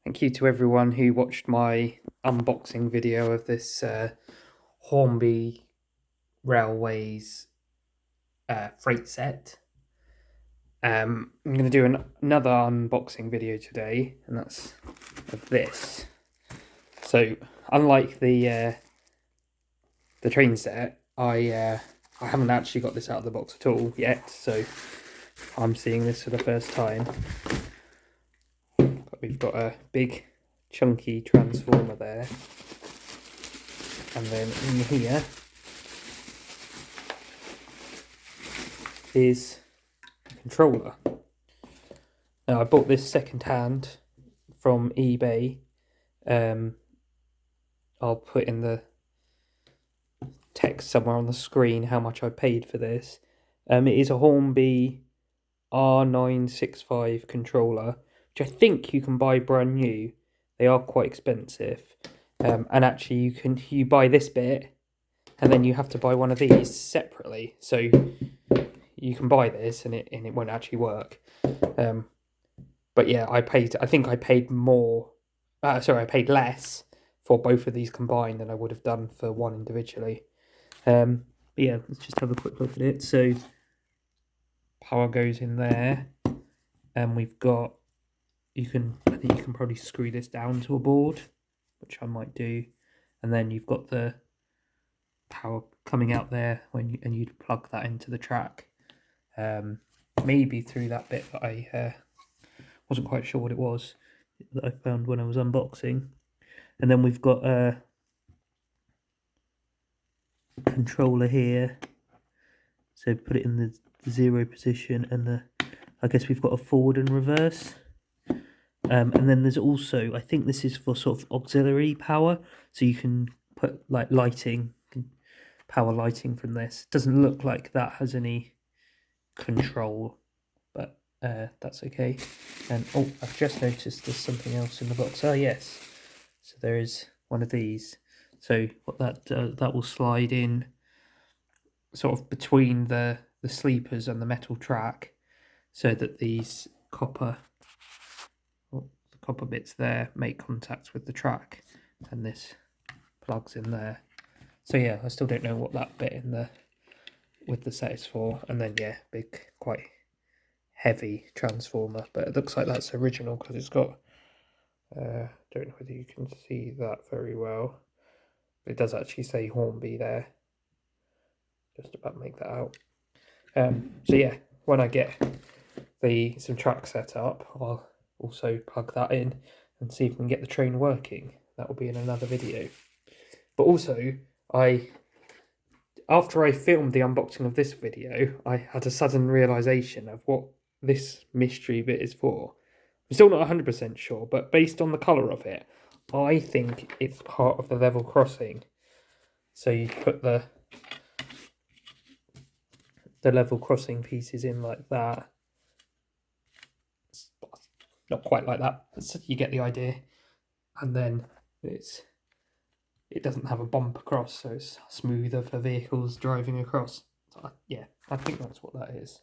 Thank you to everyone who watched my unboxing video of this Hornby Railways freight set. I'm going to do another unboxing video today, and that's of this. So, unlike the train set, I haven't actually got this out of the box at all yet, so I'm seeing this for the first time. But we've got a big chunky transformer there, and then in here is a controller. Now I bought this second hand from eBay. I'll put in the text somewhere on the screen how much I paid for this. It is a Hornby R965 controller, which I think you can buy brand new. They are quite expensive. And actually you buy this bit and then you have to buy one of these separately. So you can buy this and it won't actually work. But yeah, I think I paid more. I paid less for both of these combined than I would have done for one individually. But yeah, let's just have a quick look at it. So power goes in there, and we've got, I think you can probably screw this down to a board, which I might do, and then you've got the power coming out there and you'd plug that into the track, maybe through that bit that I wasn't quite sure what it was that I found when I was unboxing. And then we've got a controller here, so put it in the 0 position, and I guess we've got a forward and reverse. And then there's also, I think this is for sort of auxiliary power, so you can put like lighting, power lighting from this. Doesn't look like that has any control, but that's okay. And oh, I've just noticed there's something else in the box. Oh yes, so there is one of these. So what that does, that will slide in sort of between the sleepers and the metal track, so that these copper bits there make contact with the track, and this plugs in there. So yeah, I still don't know what that bit in with the set is for. And then yeah, big, quite heavy transformer, but it looks like that's original because it's got, don't know whether you can see that very well, but it does actually say Hornby there. Just about make that out. So yeah, when I get some track set up, I'll also plug that in and see if we can get the train working. That will be in another video. But also, after I filmed the unboxing of this video, I had a sudden realisation of what this mystery bit is for. I'm still not 100% sure, but based on the colour of it, I think it's part of the level crossing. So you put the level crossing pieces in like that. Not quite like that, but you get the idea. And then it doesn't have a bump across, so it's smoother for vehicles driving across. So yeah, I think that's what that is.